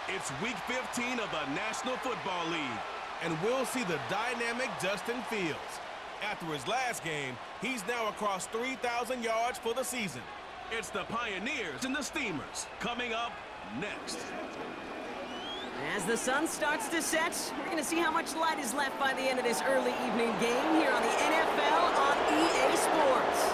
It's Week 15 of the National Football League, and we'll see the dynamic Justin Fields. After his last game, he's now across 3,000 yards for the season. It's the Pioneers and the Steamers coming up next. As the sun starts to set, we're going to see how much light is left by the end of this early evening game here on the NFL on EA Sports.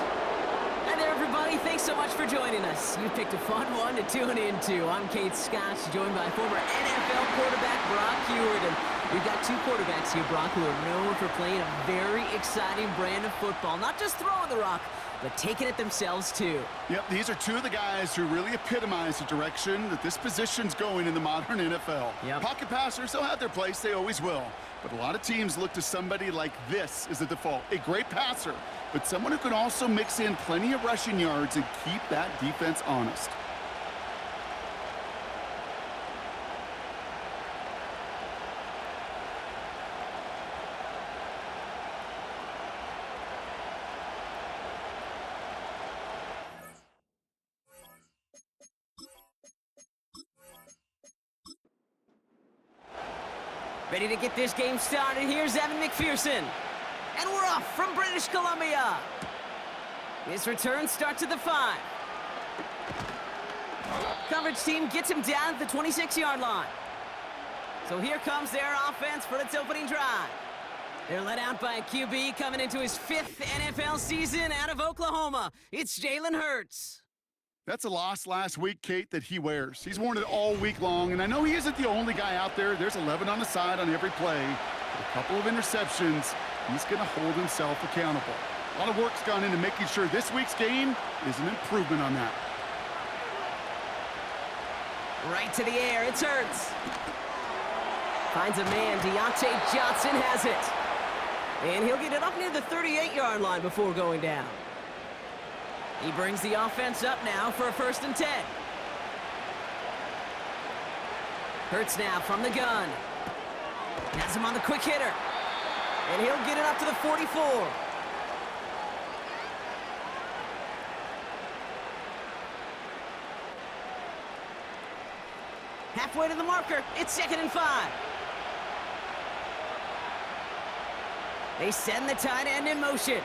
Hi there, everybody. Thanks so much for joining us. You picked a fun one to tune into. I'm Kate Scott, joined by former NFL quarterback Brock Huard. And we've got two quarterbacks here, Brock, who are known for playing a very exciting brand of football. Not just throwing the rock, but taking it themselves, too. Yep, these are two of the guys who really epitomize the direction that this position's going in the modern NFL. Yep. Pocket passers, they'll have their place. They always will. But a lot of teams look to somebody like this as a default. A great passer, but someone who can also mix in plenty of rushing yards and keep that defense honest. Ready to get this game started. Here's Evan McPherson. And we're off from British Columbia. His return starts at the 5. Coverage team gets him down at the 26-yard line. So here comes their offense for its opening drive. They're led out by a QB coming into his 5th NFL season out of Oklahoma. It's Jalen Hurts. That's a loss last week, Kate, that he wears. He's worn it all week long, and I know he isn't the only guy out there. There's 11 on the side on every play. With a couple of interceptions, he's going to hold himself accountable. A lot of work's gone into making sure this week's game is an improvement on that. Right to the air, it's Hurts. Finds a man, Deontay Johnson has it. And he'll get it up near the 38-yard line before going down. He brings the offense up now for a 1st and 10. Hurts now from the gun. Has him on the quick hitter. And he'll get it up to the 44. Halfway to the marker, it's 2nd and 5. They send the tight end in motion.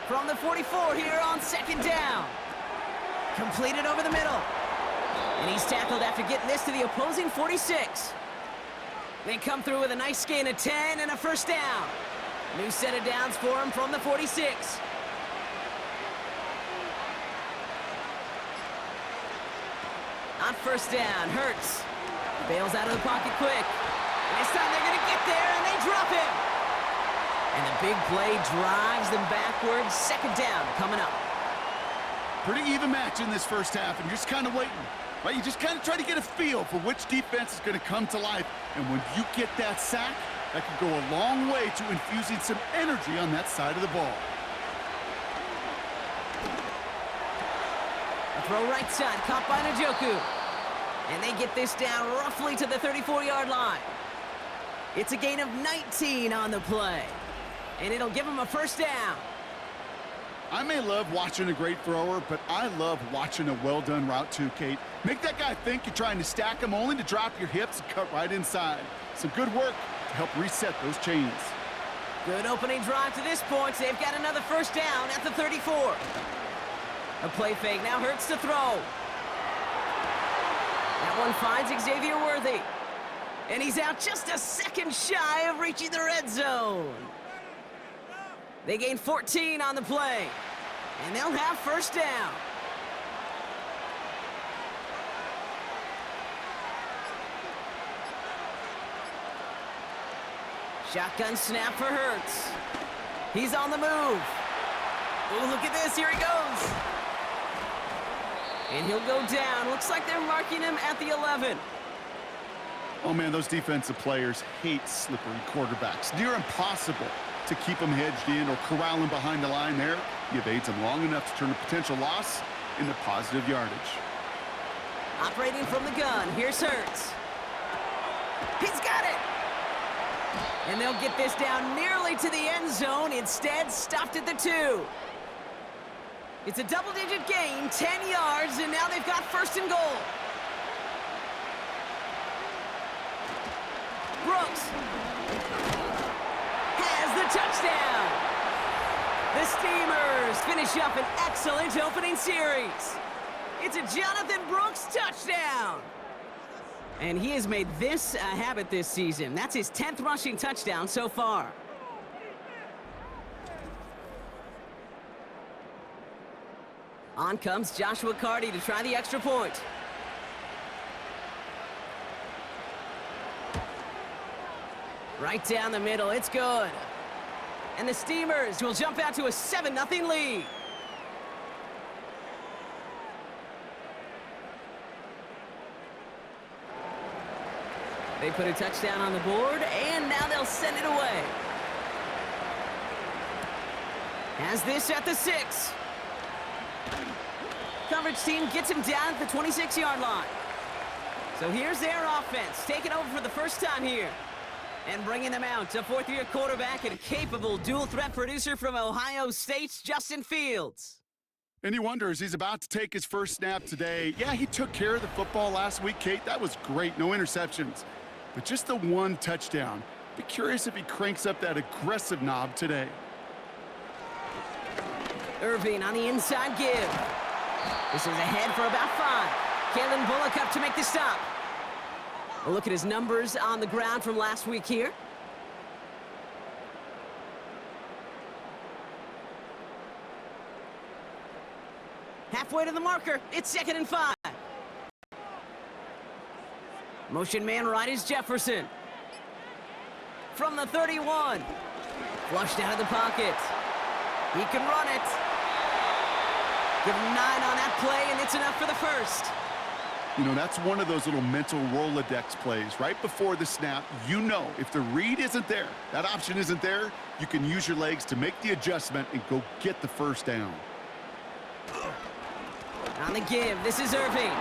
From the 44 here on 2nd down. Completed over the middle. And he's tackled after getting this to the opposing 46. They come through with a nice gain of 10 and a 1st down. New set of downs for him from the 46. On 1st down, Hurts bails out of the pocket quick. And this time they're going to get there, and they drop him. And the big play drives them backwards. 2nd down coming up. Pretty even match in this first half, and you're just kind of waiting. Right? You just kind of try to get a feel for which defense is going to come to life. And when you get that sack, that can go a long way to infusing some energy on that side of the ball. A throw right side, caught by Njoku. And they get this down roughly to the 34-yard line. It's a gain of 19 on the play. And it'll give him a 1st down. I may love watching a great thrower, but I love watching a well-done route too, Kate. Make that guy think you're trying to stack him only to drop your hips and cut right inside. Some good work to help reset those chains. Good opening drive to this point. They've got another 1st down at the 34. A play fake now Hurts to throw. That one finds Xavier Worthy. And he's out just a second shy of reaching the red zone. They gain 14 on the play. And they'll have 1st down. Shotgun snap for Hurts. He's on the move. Oh, look at this. Here he goes. And he'll go down. Looks like they're marking him at the 11. Oh, man, those defensive players hate slippery quarterbacks. Near impossible to keep them hedged in or corral them behind the line there. You evade them long enough to turn a potential loss into positive yardage. Operating from the gun, here's Hurts. He's got it! And they'll get this down nearly to the end zone. Instead, stopped at the 2. It's a double-digit gain, 10 yards, and now they've got 1st and goal. Brooks has the touchdown. The Steamers finish up an excellent opening series. It's a Jonathan Brooks touchdown. And he has made this a habit this season. That's his 10th rushing touchdown so far. On comes Joshua Carty to try the extra point. Right down the middle, it's good. And the Steamers will jump out to a 7-0 lead. They put a touchdown on the board, and now they'll send it away. Has this at the 6. Coverage team gets him down at the 26-yard line. So here's their offense, taking over for the first time here. And bringing them out to fourth-year quarterback and capable dual-threat producer from Ohio State's Justin Fields. And he wonders, he's about to take his first snap today. Yeah, he took care of the football last week, Kate. That was great, no interceptions. But just the one touchdown. Be curious if he cranks up that aggressive knob today. Irving on the inside give. This is ahead for about 5. Kalen Bullock up to make the stop. A look at his numbers on the ground from last week here. Halfway to the marker, it's 2nd and 5. Motion man right is Jefferson. From the 31. Flushed out of the pocket. He can run it. Give him 9 on that play, and it's enough for the first. You know, that's one of those little mental Rolodex plays. Right before the snap, you know if the read isn't there, that option isn't there, you can use your legs to make the adjustment and go get the first down. On the give, this is Irving.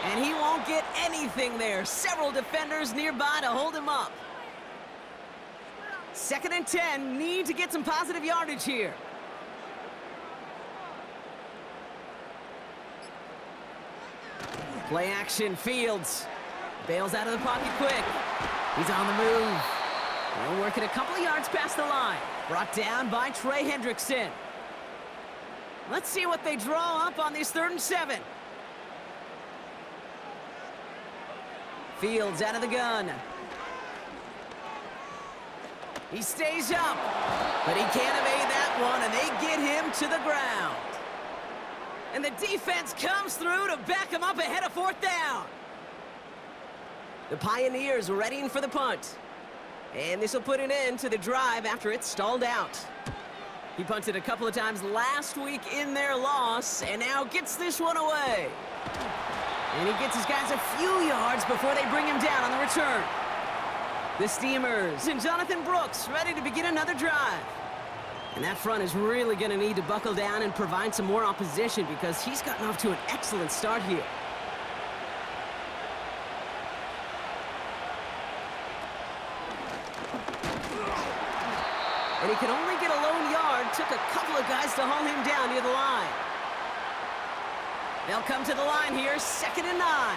And he won't get anything there. Several defenders nearby to hold him up. 2nd and 10, need to get some positive yardage here. Play action, Fields. Bails out of the pocket quick. He's on the move. They'll work it a couple of yards past the line. Brought down by Trey Hendrickson. Let's see what they draw up on this 3rd and 7. Fields out of the gun. He stays up, but he can't evade that one, and they get him to the ground. And the defense comes through to back him up ahead of 4th down. The Pioneers readying for the punt. And this will put an end to the drive after it's stalled out. He punted a couple of times last week in their loss, and now gets this one away. And he gets his guys a few yards before they bring him down on the return. The Steamers and Jonathan Brooks ready to begin another drive. And that front is really going to need to buckle down and provide some more opposition because he's gotten off to an excellent start here. And he can only get a lone yard. Took a couple of guys to haul him down near the line. They'll come to the line here, 2nd and 9.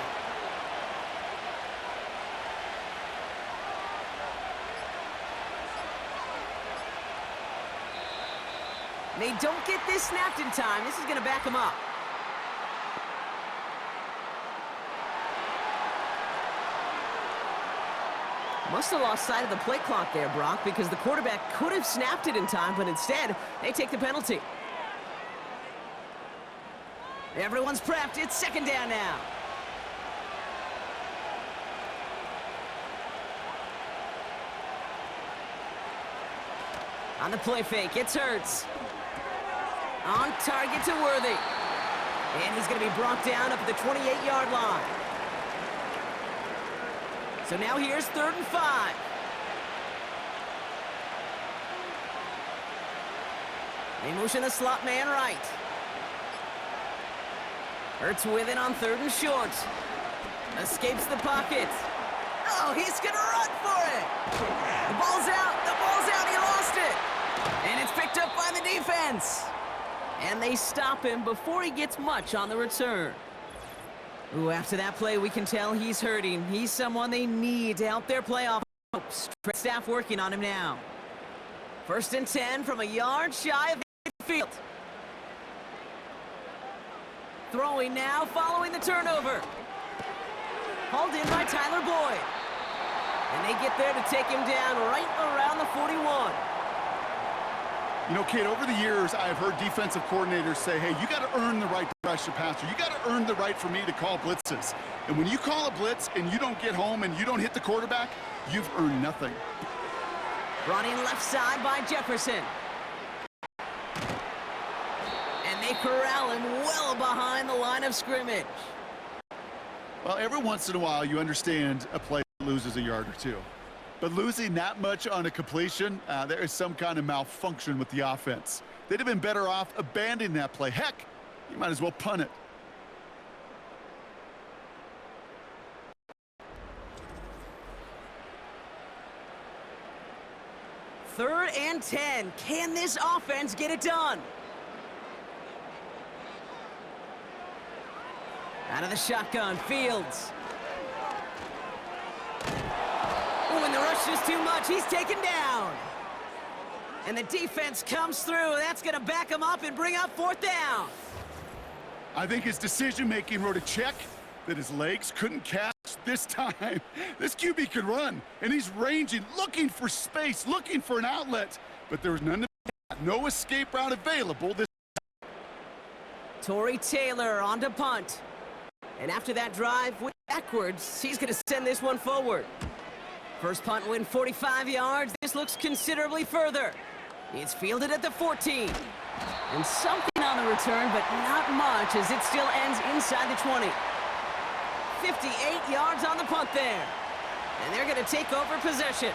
They don't get this snapped in time. This is going to back them up. Must have lost sight of the play clock there, Brock, because the quarterback could have snapped it in time, but instead, they take the penalty. Everyone's prepped. It's 2nd down now. On the play fake, it's Hurts. On target to Worthy. And he's going to be brought down up at the 28-yard line. So now here's 3rd and 5. They motion the slot man right. Hurts with it on 3rd and short. Escapes the pocket. Oh, he's going to run for it. The ball's out. The ball's out. He lost it. And it's picked up by the defense. And they stop him before he gets much on the return. Ooh, after that play, we can tell he's hurting. He's someone they need to help their playoff hopes. Staff working on him now. 1st and 10 from a yard shy of the field. Throwing now, following the turnover. Hauled in by Tyler Boyd. And they get there to take him down right around the 41. You know, Kate, over the years, I've heard defensive coordinators say, hey, you got to earn the right to rush the passer. You got to earn the right for me to call blitzes. And when you call a blitz and you don't get home and you don't hit the quarterback, you've earned nothing. Running left side by Jefferson. And they corral him well behind the line of scrimmage. Well, every once in a while, you understand a play loses a yard or two. But losing that much on a completion, there is some kind of malfunction with the offense. They'd have been better off abandoning that play. Heck, you might as well punt it. Third and 10. Can this offense get it done? Out of the shotgun, Fields. When the rush is too much, he's taken down. And the defense comes through. That's going to back him up and bring up 4th down. I think his decision-making wrote a check that his legs couldn't catch this time. This QB can run, and he's ranging, looking for space, looking for an outlet. But there was none of that. No escape route available. Torrey Taylor on to punt. And after that drive, went backwards. He's going to send this one forward. First punt win 45 yards. This looks considerably further. It's fielded at the 14. And something on the return, but not much as it still ends inside the 20. 58 yards on the punt there. And they're going to take over possession.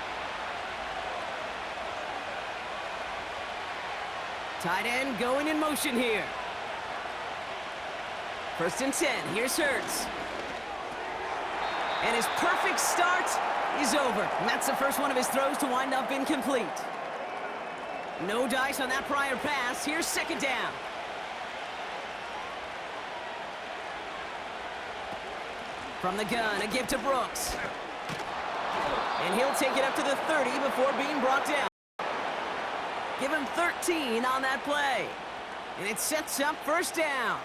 Tight end going in motion here. 1st and 10. Here's Hurts. And his perfect start is over. And that's the first one of his throws to wind up incomplete. No dice on that prior pass. Here's 2nd down. From the gun, a give to Brooks. And he'll take it up to the 30 before being brought down. Give him 13 on that play. And it sets up 1st down.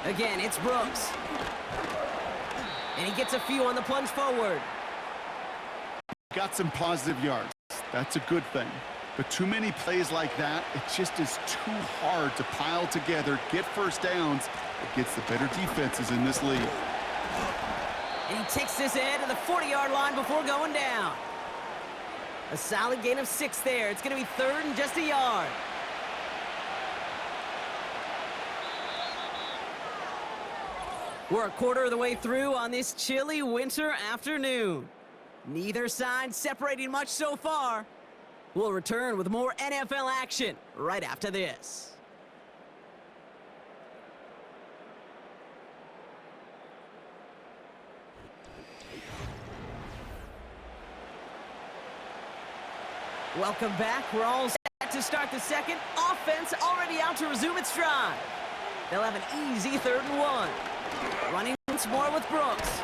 Again, it's Brooks. And he gets a few on the plunge forward. Got some positive yards. That's a good thing. But too many plays like that, it just is too hard to pile together, get 1st downs against the better defenses in this league. And he takes this ahead to the 40-yard line before going down. A solid gain of 6 there. It's going to be 3rd and just a yard. We're a quarter of the way through on this chilly winter afternoon. Neither side separating much so far. We'll return with more NFL action right after this. Welcome back. We're all set to start the second. Offense already out to resume its drive. They'll have an easy 3rd and 1. Running once more with Brooks.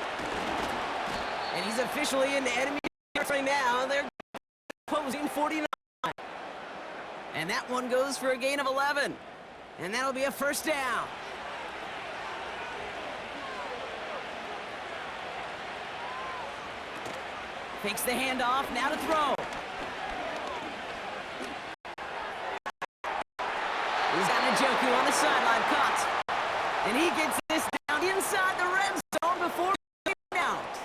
And he's officially in the enemy territory now. They're opposing 49. And that one goes for a gain of 11. And that'll be a 1st down. Takes the handoff, now to throw. He's got Njoku on the sideline, caught. And he gets this down inside the red zone before getting out.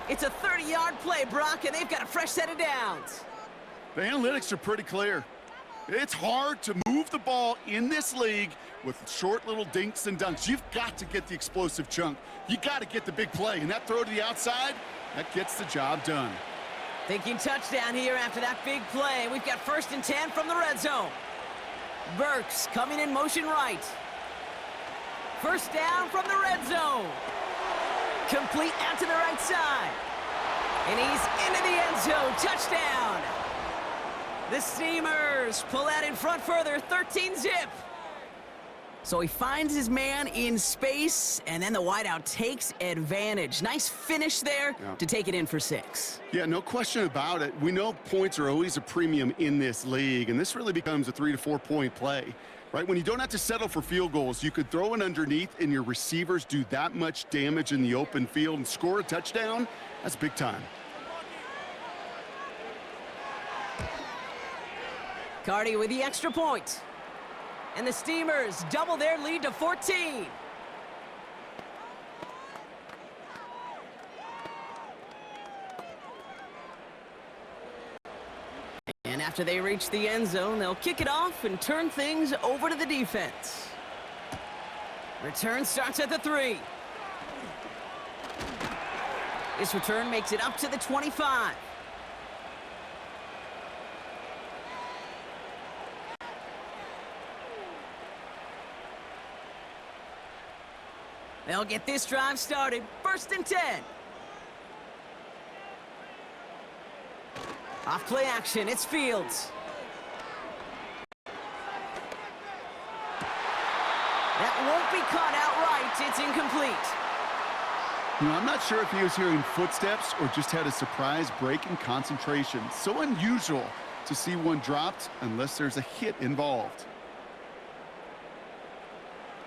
It's a 30-yard play, Brock, and they've got a fresh set of downs. The analytics are pretty clear. It's hard to move the ball in this league with short little dinks and dunks. You've got to get the explosive chunk. You got to get the big play, and that throw to the outside, that gets the job done. Thinking touchdown here after that big play. We've got 1st and 10 from the red zone. Burks coming in motion right. 1st down from the red zone. Complete out to the right side. And he's into the end zone. Touchdown. The Steamers pull out in front further, 13-zip. So he finds his man in space, and then the wideout takes advantage. Nice finish there to take it in for 6. Yeah, no question about it. We know points are always a premium in this league, and this really becomes a 3 to 4 point play, right? When you don't have to settle for field goals, you could throw it underneath and your receivers do that much damage in the open field and score a touchdown. That's big time. Cardi with the extra point. And the Steamers double their lead to 14. And after they reach the end zone, they'll kick it off and turn things over to the defense. Return starts at the 3. This return makes it up to the 25. They'll get this drive started. 1st and 10. Off play action, it's Fields. That won't be caught outright. It's incomplete. You know, I'm not sure if he was hearing footsteps or just had a surprise break in concentration. So unusual to see one dropped unless there's a hit involved.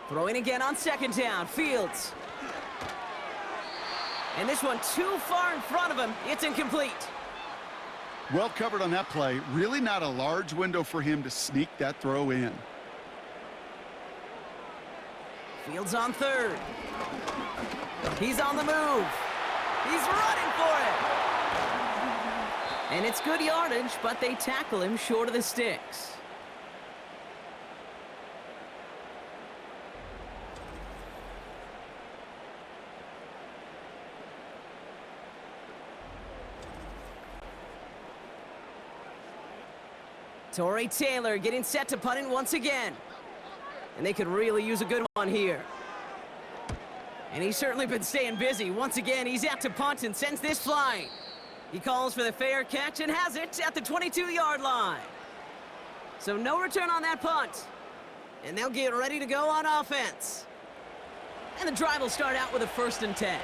Throwing again on 2nd down, Fields. And this one too far in front of him. It's incomplete. Well covered on that play. Really not a large window for him to sneak that throw in. Fields on 3rd. He's on the move. He's running for it. And it's good yardage, but they tackle him short of the sticks. Torrey Taylor getting set to punt it once again. And they could really use a good one here. And he's certainly been staying busy. Once again, he's out to punt and sends this flying. He calls for the fair catch and has it at the 22-yard line. So no return on that punt. And they'll get ready to go on offense. And the drive will start out with a 1st and 10.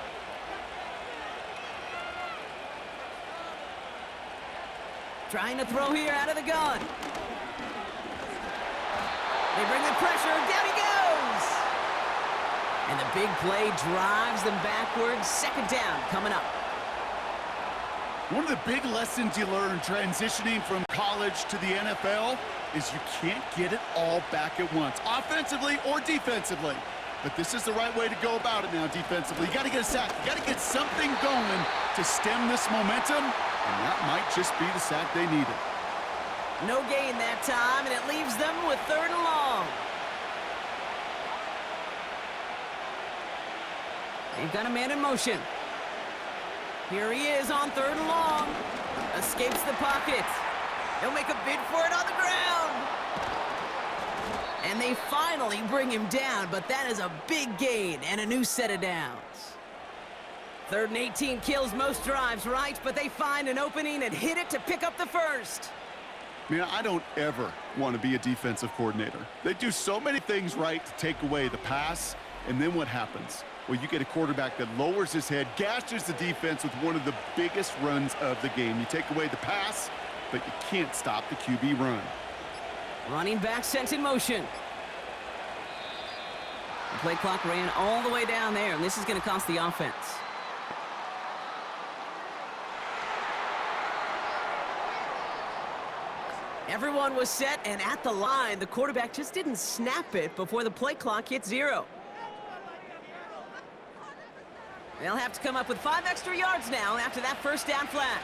Trying to throw here out of the gun. They bring the pressure. Down he goes. And the big play drives them backwards. 2nd down coming up. One of the big lessons you learn transitioning from college to the NFL is you can't get it all back at once, offensively or defensively. But this is the right way to go about it now defensively. You got to get a sack. You got to get something going to stem this momentum, and that might just be the sack they needed. No gain that time, and it leaves them with 3rd and long. They've got a man in motion. Here he is on 3rd and long. Escapes the pocket. He'll make a bid for it on the ground. And they finally bring him down, but that is a big gain and a new set of downs. 3rd and 18 kills most drives, right? But they find an opening and hit it to pick up the 1st. Man, I don't ever want to be a defensive coordinator. They do so many things right to take away the pass, and then what happens? Well, you get a quarterback that lowers his head, gashes the defense with one of the biggest runs of the game. You take away the pass, but you can't stop the QB run. Running back sent in motion. The play clock ran all the way down there, and this is going to cost the offense. Everyone was set and at the line. The quarterback just didn't snap it before the play clock hit 0. They'll have to come up with 5 extra yards now after that 1st down flat.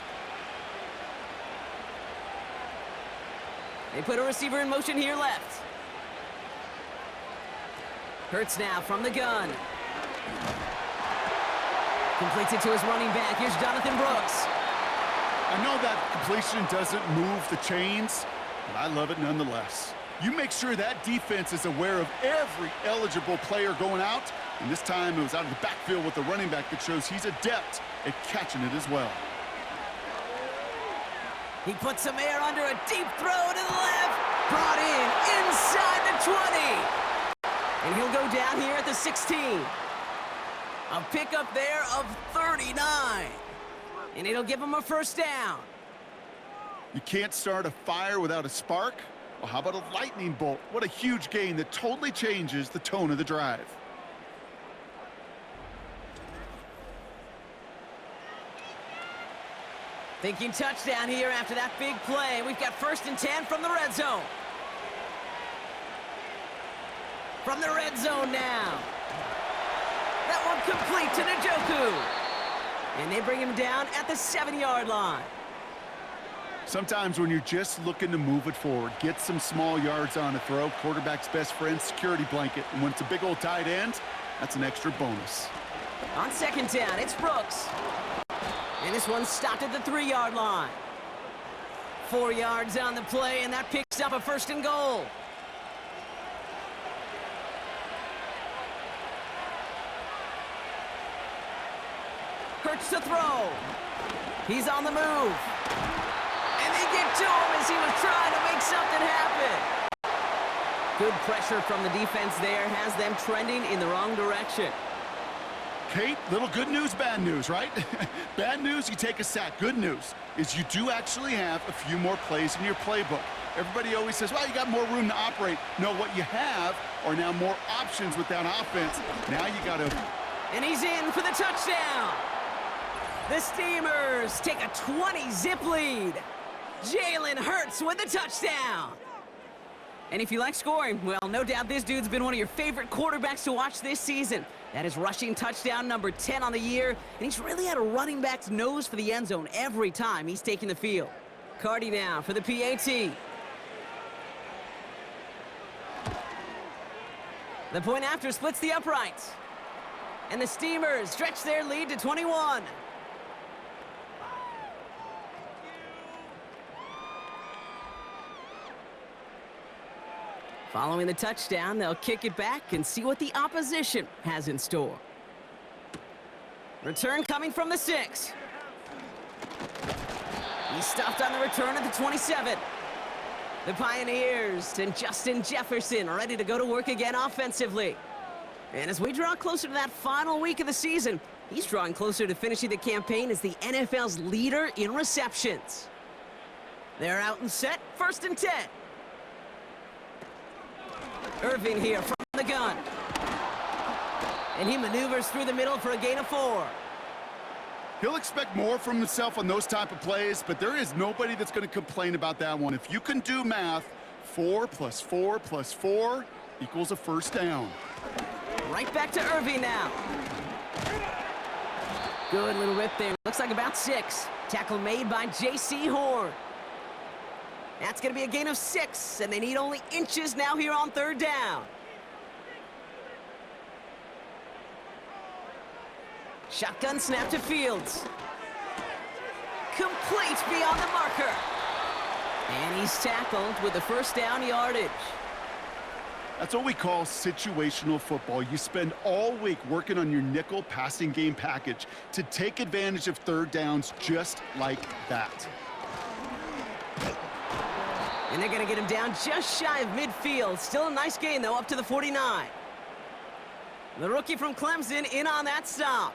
They put a receiver in motion here left. Hurts now from the gun. Completes it to his running back. Here's Jonathan Brooks. I know that completion doesn't move the chains, but I love it nonetheless. You make sure that defense is aware of every eligible player going out, and this time it was out of the backfield with the running back that shows he's adept at catching it as well. He puts some air under a deep throw to the left. Brought in inside the 20. And he'll go down here at the 16. A pickup there of 39. And it'll give him a first down. You can't start a fire without a spark. Well, how about a lightning bolt? What a huge gain that totally changes the tone of the drive. Thinking touchdown here after that big play. We've got 1st and 10 from the red zone. From the red zone now. That one complete to Njoku. And they bring him down at the 7-yard line. Sometimes when you're just looking to move it forward, get some small yards on a throw, quarterback's best friend, security blanket. And when it's a big old tight end, that's an extra bonus. On 2nd down, it's Brooks. And this one stopped at the 3-yard line. 4 yards on the play, and that picks up a 1st and goal. Hurts to throw. He's on the move. And they get to him as he was trying to make something happen. Good pressure from the defense there has them trending in the wrong direction. Kate, little good news, bad news, right? Bad news, you take a sack. Good news is you do actually have a few more plays in your playbook. Everybody always says, well, you got more room to operate. No, what you have are now more options with that offense. Now you got to... And he's in for the touchdown. The Steamers take a 20-zip lead. Jalen Hurts with the touchdown. And if you like scoring, well, no doubt this dude's been one of your favorite quarterbacks to watch this season. That is rushing touchdown number 10 on the year, and he's really had a running back's nose for the end zone every time he's taken the field. Cardi now for the PAT. The point after splits the uprights. And the Steamers stretch their lead to 21. Following the touchdown, they'll kick it back and see what the opposition has in store. Return coming from the 6. He's stopped on the return at the 27. The Pioneers and Justin Jefferson ready to go to work again offensively. And as we draw closer to that final week of the season, he's drawing closer to finishing the campaign as the NFL's leader in receptions. They're out and set, 1st and 10. Irving here from the gun. And he maneuvers through the middle for a gain of 4. He'll expect more from himself on those type of plays, but there is nobody that's going to complain about that one. If you can do math, 4 + 4 + 4 equals a first down. Right back to Irving now. Good little rip there. Looks like about 6. Tackle made by J.C. Horn. That's going to be a gain of 6, and they need only inches now here on 3rd down. Shotgun snap to Fields. Complete beyond the marker. And he's tackled with the first down yardage. That's what we call situational football. You spend all week working on your nickel passing game package to take advantage of 3rd downs just like that. And they're going to get him down just shy of midfield. Still a nice gain, though, up to the 49. The rookie from Clemson in on that stop.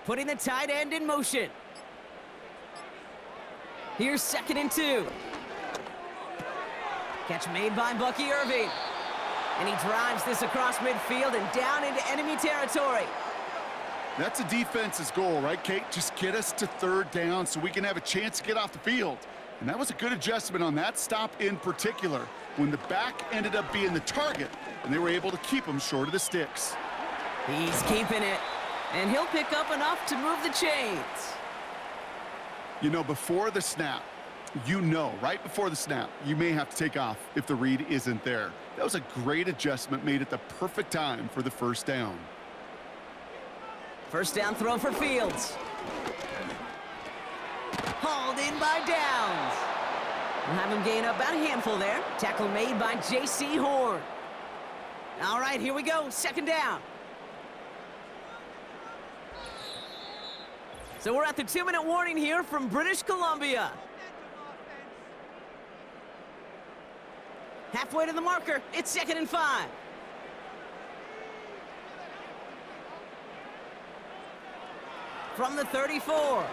Putting the tight end in motion. Here's 2nd and 2. Catch made by Bucky Irving. And he drives this across midfield and down into enemy territory. That's a defense's goal, right, Kate? Just get us to 3rd down so we can have a chance to get off the field. And that was a good adjustment on that stop in particular, when the back ended up being the target, and they were able to keep him short of the sticks. He's keeping it, and he'll pick up enough to move the chains. You know, before the snap, right before the snap, you may have to take off if the read isn't there. That was a great adjustment made at the perfect time for the first down. First down throw for Fields. Hauled in by Downs. We'll have him gain up about a handful there. Tackle made by J.C. Horn. All right, here we go. 2nd down. So we're at the 2-minute warning here from British Columbia. Halfway to the marker, it's 2nd and 5. From the 34.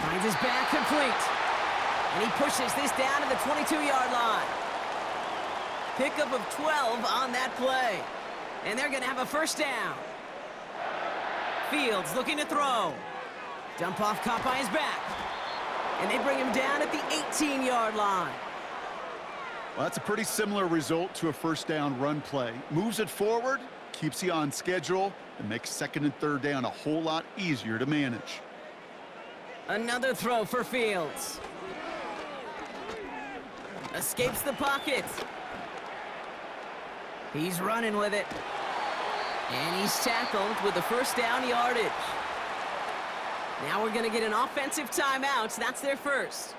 Finds his back complete. And he pushes this down to the 22-yard line. Pickup of 12 on that play. And they're going to have a first down. Fields looking to throw. Dump off caught by his back. And they bring him down at the 18-yard line. Well, that's a pretty similar result to a first down run play. Moves it forward, keeps you on schedule, and makes 2nd and 3rd down a whole lot easier to manage. Another throw for Fields. Escapes the pocket. He's running with it. And he's tackled with the first down yardage. Now we're going to get an offensive timeout. That's their first.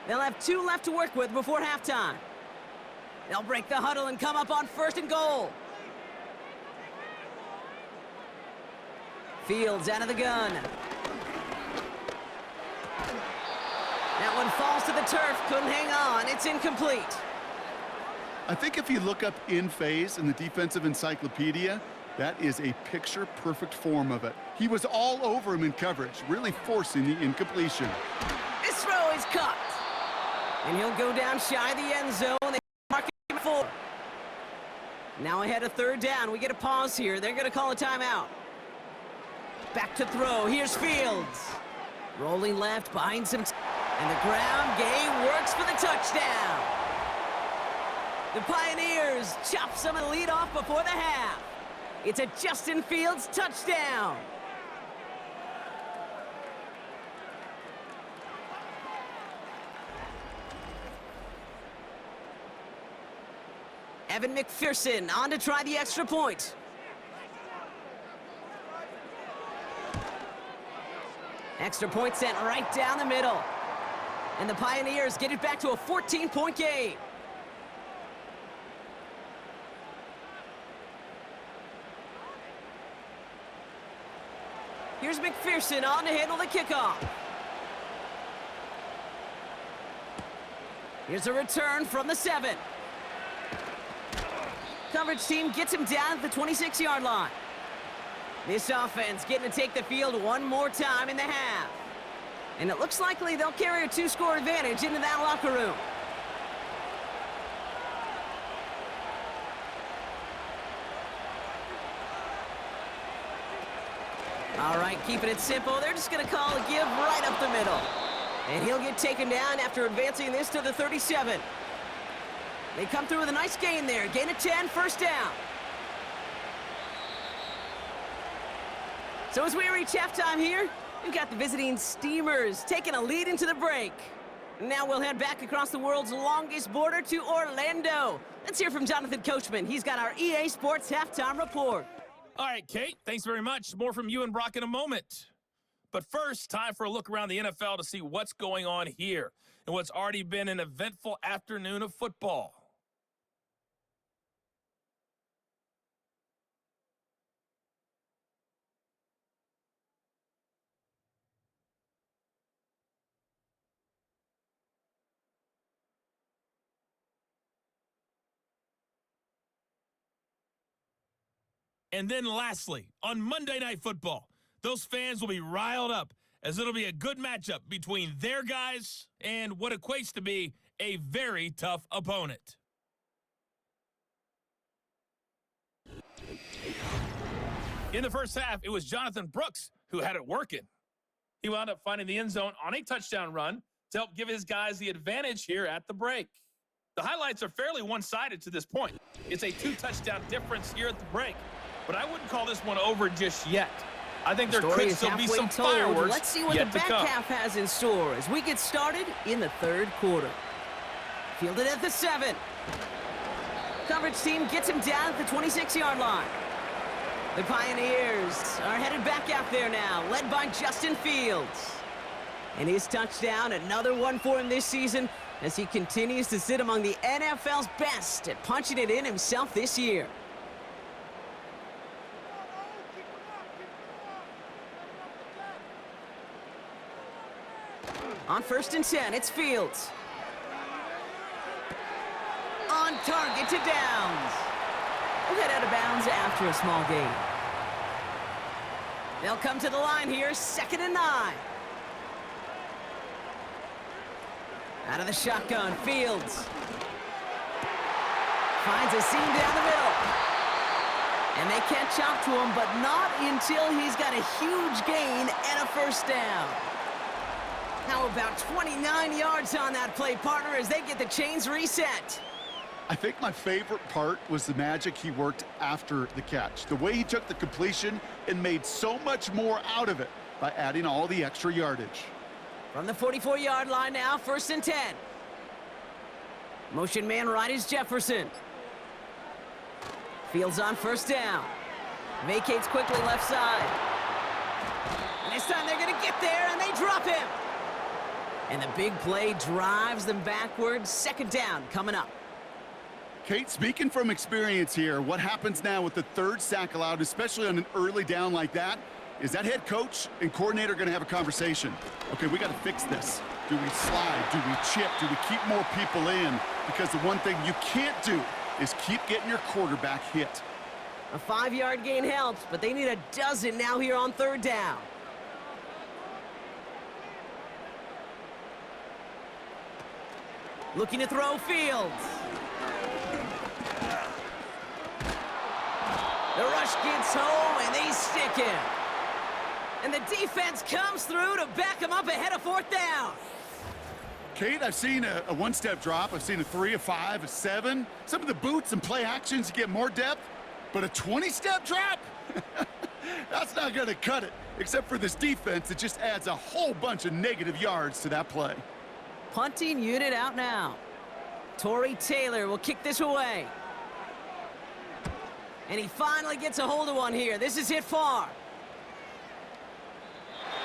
They'll have 2 left to work with before halftime. They'll break the huddle and come up on 1st and goal. Fields out of the gun. That one falls to the turf. Couldn't hang on. It's incomplete. I think if you look up in phase in the defensive encyclopedia, that is a picture-perfect form of it. He was all over him in coverage, really forcing the incompletion. This throw is caught. And he'll go down shy of the end zone. They mark him 4. Now ahead of 3rd down. We get a pause here. They're going to call a timeout. Back to throw. Here's Fields. Rolling left behind some... And the ground game works for the touchdown. The Pioneers chop some of the lead off before the half. It's a Justin Fields touchdown. Evan McPherson on to try the extra point. Extra point sent right down the middle. And the Pioneers get it back to a 14-point game. Here's McPherson on to handle the kickoff. Here's a return from the 7. Coverage team gets him down at the 26-yard line. This offense getting to take the field one more time in the half. And it looks likely they'll carry a 2-score advantage into that locker room. All right, keeping it simple. They're just going to call a give right up the middle. And he'll get taken down after advancing this to the 37. They come through with a nice gain there. Gain of 10, first down. So as we reach halftime here, we've got the visiting Steamers taking a lead into the break. Now we'll head back across the world's longest border to Orlando. Let's hear from Jonathan Coachman. He's got our EA Sports halftime report. All right, Kate, thanks very much. More from you and Brock in a moment. But first, time for a look around the NFL to see what's going on here and what's already been an eventful afternoon of football. And then lastly, on Monday Night Football, those fans will be riled up as it'll be a good matchup between their guys and what equates to be a very tough opponent. In the first half, it was Jonathan Brooks who had it working. He wound up finding the end zone on a touchdown run to help give his guys the advantage here at the break. The highlights are fairly one-sided to this point. It's a 2-touchdown difference here at the break. But I wouldn't call this one over just yet. I think there could still be some fireworks. Let's see what the back half has in store as we get started in the 3rd quarter. Fielded at the 7. Coverage team gets him down at the 26-yard line. The Pioneers are headed back out there now, led by Justin Fields. And his touchdown, another one for him this season, as he continues to sit among the NFL's best at punching it in himself this year. On 1st and 10, it's Fields. On target to Downs. We'll head out of bounds after a small gain. They'll come to the line here, 2nd and 9. Out of the shotgun, Fields. Finds a seam down the middle. And they catch up to him, but not until he's got a huge gain and a 1st down. How about 29 yards on that play, partner, as they get the chains reset? I think my favorite part was the magic he worked after the catch. The way he took the completion and made so much more out of it by adding all the extra yardage. From the 44-yard line now, 1st and 10. Motion man right is Jefferson. Fields on 1st down. Vacates quickly left side. And this time they're going to get there, and they drop him. And the big play drives them backwards. 2nd down coming up. Kate, speaking from experience here, what happens now with the 3rd sack allowed, especially on an early down like that, is that head coach and coordinator going to have a conversation? Okay, we got to fix this. Do we slide? Do we chip? Do we keep more people in? Because the one thing you can't do is keep getting your quarterback hit. A 5-yard gain helps, but they need a dozen now here on 3rd down. Looking to throw, Fields. The rush gets home, and they stick him. And the defense comes through to back him up ahead of 4th down. Kate, I've seen a one-step drop. I've seen a 3, a 5, a 7. Some of the boots and play actions, you get more depth. But a 20-step drop? That's not going to cut it. Except for this defense, it just adds a whole bunch of negative yards to that play. Punting unit out now. Torrey Taylor will kick this away. And he finally gets a hold of one here. This is hit far.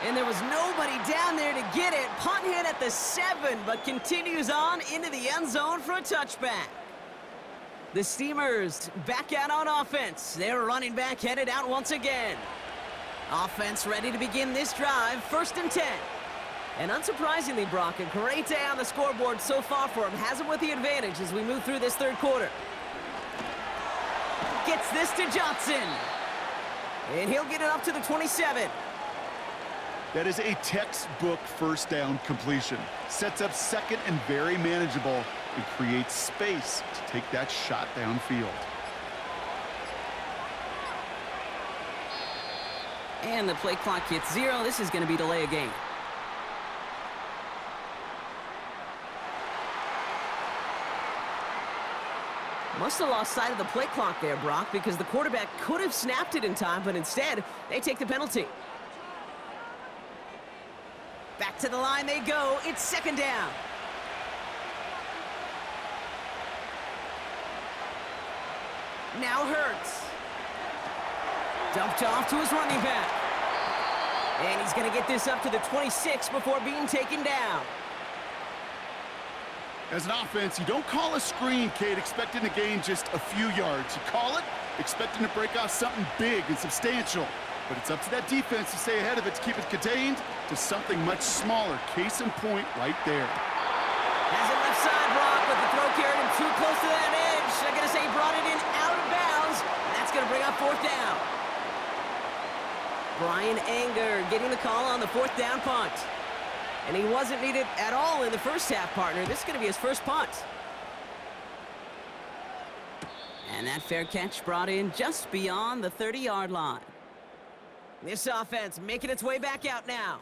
And there was nobody down there to get it. Punt hit at the 7, but continues on into the end zone for a touchback. The Steamers back out on offense. Their running back headed out once again. Offense ready to begin this drive. 1st and 10. And unsurprisingly, Brock, a great day on the scoreboard so far for him. Has him with the advantage as we move through this 3rd quarter. Gets this to Johnson. And he'll get it up to the 27. That is a textbook 1st down completion. Sets up 2nd and very manageable and creates space to take that shot downfield. And the play clock hits 0. This is going to be delay a game. Must have lost sight of the play clock there, Brock, because the quarterback could have snapped it in time, but instead, they take the penalty. Back to the line they go. It's 2nd down. Now Hurts. Dumped off to his running back. And he's going to get this up to the 26 before being taken down. As an offense, you don't call a screen, Kate, expecting to gain just a few yards. You call it expecting to break off something big and substantial. But it's up to that defense to stay ahead of it, to keep it contained to something much smaller. Case in point right there. Has it left side, Brock, but the throw carried him too close to that edge. I'm going to say he brought it in out of bounds. And that's going to bring up 4th down. Brian Anger getting the call on the 4th down punt. And he wasn't needed at all in the 1st half, partner. This is going to be his 1st punt. And that fair catch brought in just beyond the 30-yard line. This offense making its way back out now.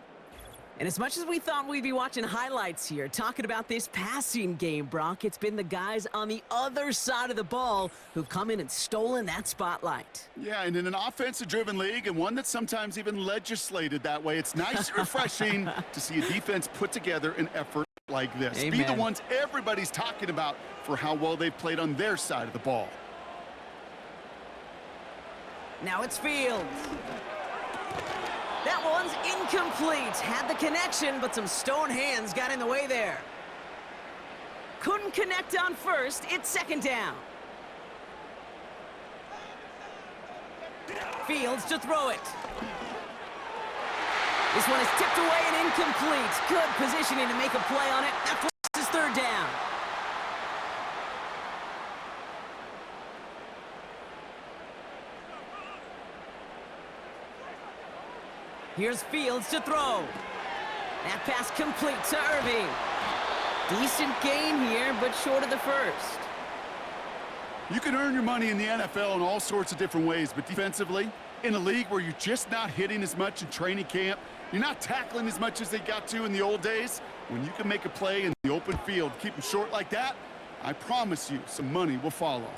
And as much as we thought we'd be watching highlights here, talking about this passing game, Brock, it's been the guys on the other side of the ball who've come in and stolen that spotlight. Yeah, and in an offensive-driven league, and one that's sometimes even legislated that way, it's nice and refreshing to see a defense put together an effort like this. Amen. Be the ones everybody's talking about for how well they've played on their side of the ball. Now it's Fields. That one's incomplete. Had the connection, but some stone hands got in the way there. Couldn't connect on 1st. It's 2nd down. Fields to throw it. This one is tipped away and incomplete. Good positioning to make a play on it. That forces third down. Here's Fields to throw. That pass complete to Irving. Decent gain here, but short of the first. You can earn your money in the NFL in all sorts of different ways, but defensively, in a league where you're just not hitting as much in training camp, you're not tackling as much as they got to in the old days, when you can make a play in the open field, keep them short like that, I promise you some money will follow.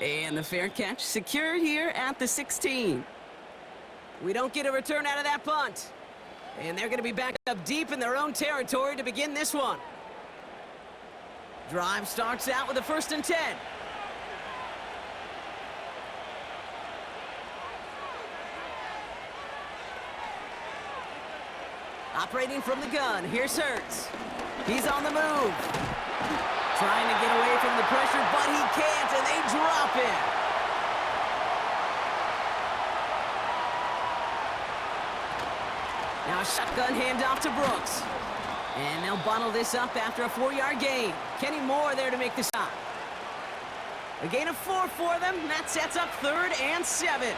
And the fair catch secured here at the 16. We don't get a return out of that punt. And they're going to be back up deep in their own territory to begin this one. Drive starts out with a 1st and 10. Operating from the gun, here's Hurts. He's on the move. Trying to get away from the pressure, but he can't, and they drop it. Now a shotgun handoff to Brooks. And they'll bottle this up after a 4-yard gain. Kenny Moore there to make the stop. A gain of 4 for them. That sets up 3rd and 7.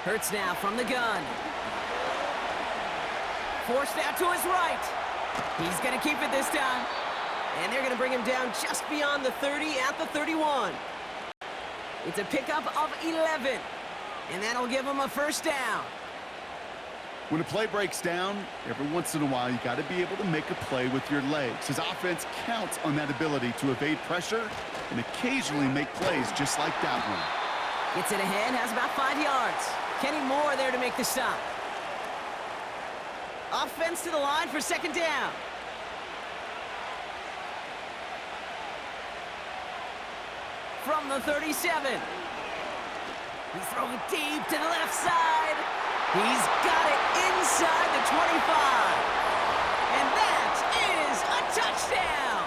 Hurts now from the gun. Forced out to his right. He's going to keep it this time. And they're going to bring him down just beyond the 30 at the 31. It's a pickup of 11. And that'll give him a 1st down. When a play breaks down, every once in a while, you got to be able to make a play with your legs. His offense counts on that ability to evade pressure and occasionally make plays just like that one. Gets it ahead, has about 5 yards. Kenny Moore there to make the stop. Offense to the line for 2nd down. From the 37. He's throwing deep to the left side. He's got it inside the 25. And that is a touchdown.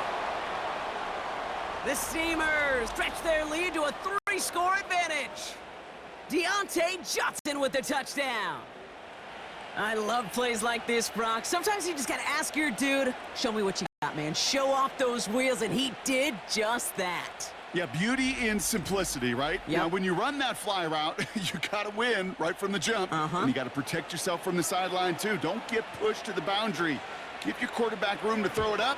The Steamers stretch their lead to a 3-score advantage. Deontay Johnson with the touchdown. I love plays like this, Brock. Sometimes you just got to ask your dude, show me what you got, man. Show off those wheels, and he did just that. Yeah, beauty in simplicity, right? Yep. Now, when you run that fly route, you got to win right from the jump. And you got to protect yourself from the sideline, too. Don't get pushed to the boundary. Give your quarterback room to throw it up,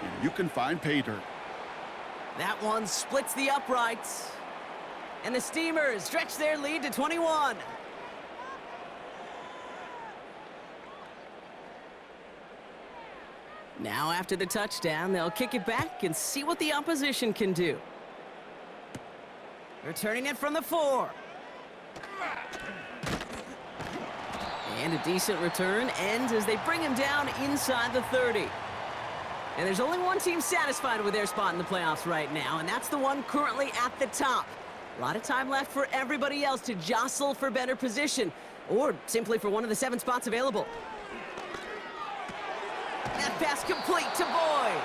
and you can find pay dirt. That one splits the uprights. And the Steamers stretch their lead to 21. Now, after the touchdown, they'll kick it back and see what the opposition can do. Returning it from the 4. And a decent return ends as they bring him down inside the 30. And there's only one team satisfied with their spot in the playoffs right now, and that's the one currently at the top. A lot of time left for everybody else to jostle for better position, or simply for one of the 7 spots available. That pass complete to Boyd.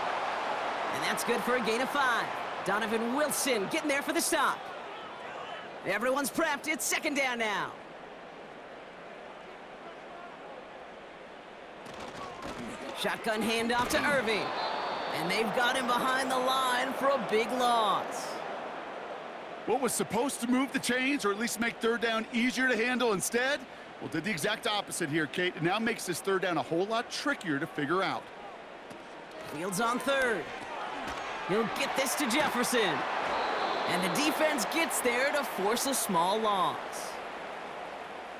And that's good for a gain of 5. Donovan Wilson getting there for the stop. Everyone's prepped. It's 2nd down now. Shotgun handoff to Irving. And they've got him behind the line for a big loss. What was supposed to move the chains, or at least make 3rd down easier to handle instead, well, did the exact opposite here, Kate. It now makes this 3rd down a whole lot trickier to figure out. Fields on 3rd. He'll get this to Jefferson. And the defense gets there to force a small loss.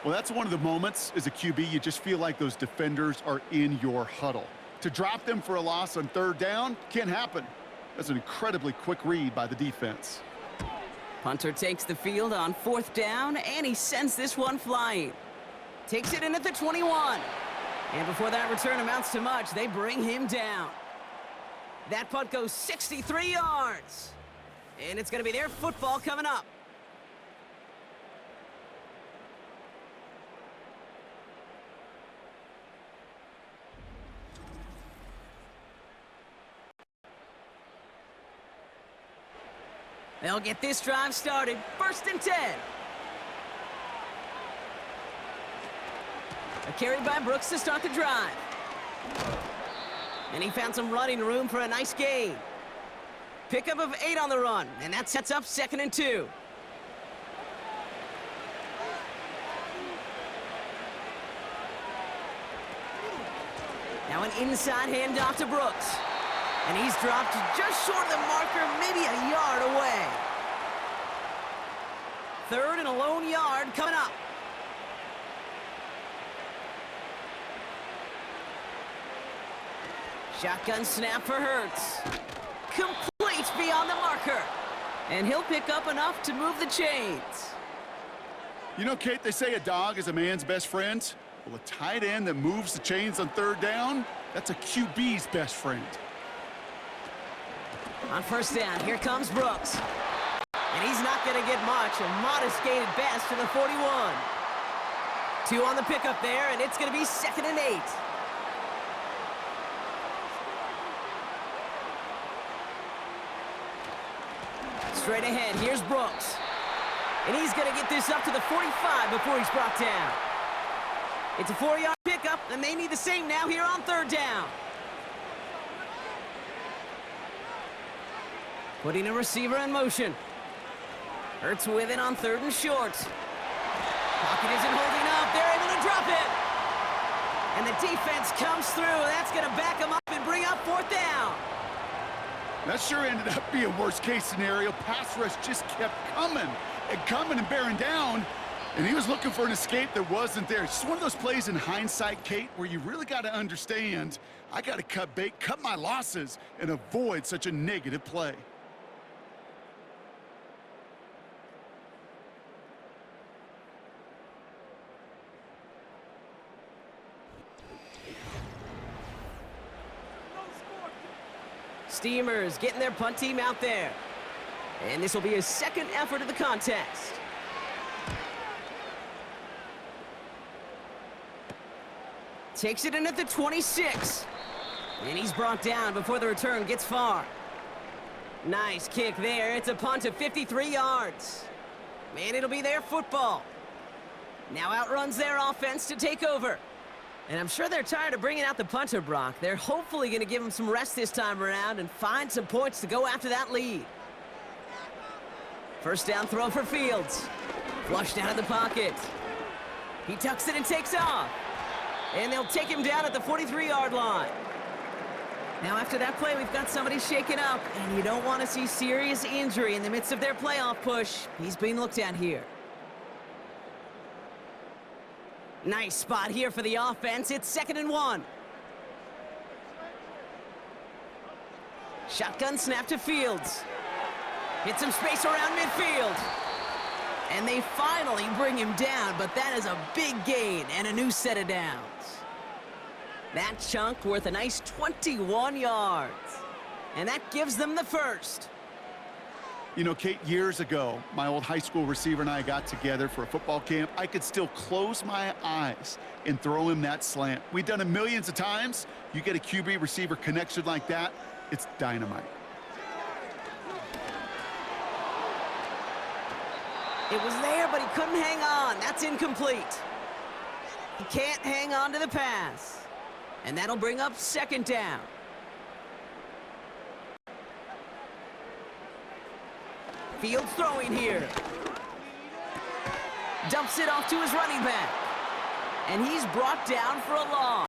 Well, that's one of the moments as a QB, you just feel like those defenders are in your huddle. To drop them for a loss on 3rd down can't happen. That's an incredibly quick read by the defense. Punter takes the field on 4th down, and he sends this one flying. Takes it in at the 21. And before that return amounts to much, they bring him down. That punt goes 63 yards. And it's going to be their football coming up. They'll get this drive started. 1st and 10. A carry by Brooks to start the drive. And he found some running room for a nice gain. Pickup of 8 on the run, and that sets up 2nd and 2. Now an inside handoff to Brooks. And he's dropped just short of the marker, maybe a yard away. 3rd and a lone yard coming up. Shotgun snap for Hurts. Complete beyond the marker. And he'll pick up enough to move the chains. You know, Kate, they say a dog is a man's best friend. Well, a tight end that moves the chains on 3rd down, that's a QB's best friend. On 1st down, here comes Brooks. And he's not going to get much. A modest gain at best to the 41. 2 on the pickup there, and it's going to be 2nd and 8. Straight ahead, here's Brooks. And he's going to get this up to the 45 before he's brought down. It's a 4-yard pickup, and they need the same now here on 3rd down. Putting a receiver in motion. Hurts with it on 3rd and short. Pocket isn't holding up. They're able to drop it. And the defense comes through. That's going to back them up and bring up 4th down. That sure ended up being worst-case scenario. Pass rush just kept coming and bearing down, and he was looking for an escape that wasn't there. It's just one of those plays in hindsight, Kate, where you really got to understand, I got to cut bait, cut my losses, and avoid such a negative play. Steamers getting their punt team out there. And this will be his 2nd effort of the contest. Takes it in at the 26. And he's brought down before the return gets far. Nice kick there. It's a punt of 53 yards. Man, it'll be their football. Now outruns their offense to take over. And I'm sure they're tired of bringing out the punter, Brock. They're hopefully going to give him some rest this time around and find some points to go after that lead. 1st down throw for Fields. Flushed out of the pocket. He tucks it and takes off. And they'll take him down at the 43-yard line. Now after that play, we've got somebody shaken up. And you don't want to see serious injury in the midst of their playoff push. He's being looked at here. Nice spot here for the offense. It's 2nd and 1. Shotgun snap to Fields. Hit some space around midfield. And they finally bring him down, but that is a big gain and a new set of downs. That chunk worth a nice 21 yards. And that gives them the 1st. You know, Kate, years ago, my old high school receiver and I got together for a football camp. I could still close my eyes and throw him that slant. We've done it millions of times. You get a QB receiver connection like that, it's dynamite. It was there, but he couldn't hang on. That's incomplete. He can't hang on to the pass. And that'll bring up 2nd down. Fields throwing here. Dumps it off to his running back. And he's brought down for a loss.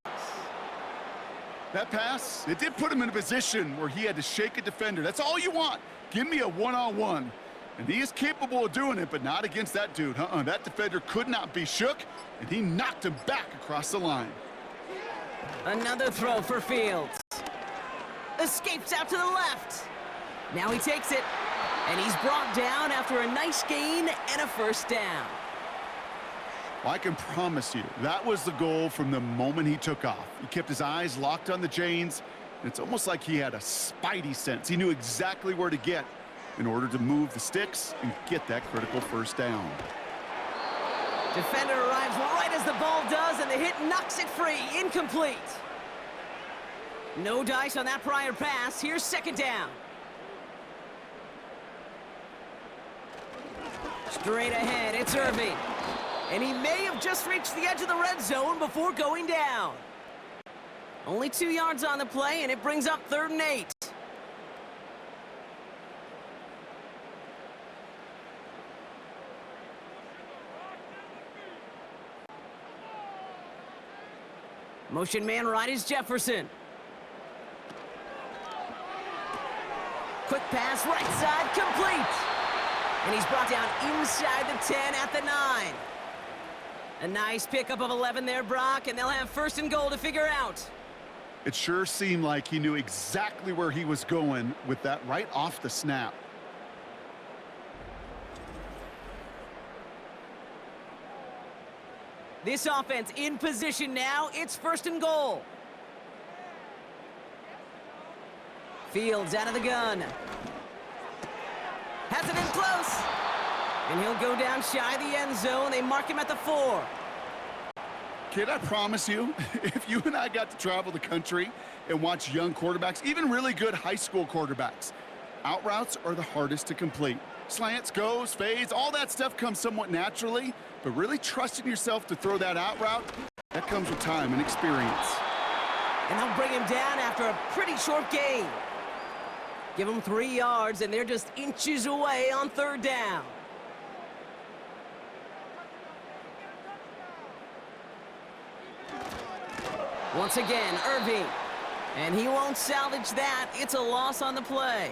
That pass, it did put him in a position where he had to shake a defender. That's all you want. Give me a one-on-one. And he is capable of doing it, but not against that dude. That defender could not be shook, and he knocked him back across the line. Another throw for Fields. Escapes out to the left. Now he takes it, and he's brought down after a nice gain and a 1st down. Well, I can promise you, that was the goal from the moment he took off. He kept his eyes locked on the chains, and it's almost like he had a spidey sense. He knew exactly where to get in order to move the sticks and get that critical 1st down. Defender arrives right as the ball does, and the hit knocks it free. Incomplete. No dice on that prior pass. Here's 2nd down. Straight ahead, it's Irving. And he may have just reached the edge of the red zone before going down. Only 2 yards on the play, and it brings up 3rd and 8. Motion man right is Jefferson. Quick pass, right side, complete. And he's brought down inside the 10 at the 9. A nice pickup of 11 there, Brock, and they'll have 1st and goal to figure out. It sure seemed like he knew exactly where he was going with that right off the snap. This offense in position now. It's 1st and goal. Fields out of the gun. Has it in close. And he'll go down shy of the end zone. They mark him at the 4. Kid, I promise you, if you and I got to travel the country and watch young quarterbacks, even really good high school quarterbacks, out routes are the hardest to complete. Slants, goes, fades, all that stuff comes somewhat naturally, but really trusting yourself to throw that out route, that comes with time and experience. And they'll bring him down after a pretty short gain. Give him 3 yards, and they're just inches away on 3rd down. Once again, Irving. And he won't salvage that. It's a loss on the play.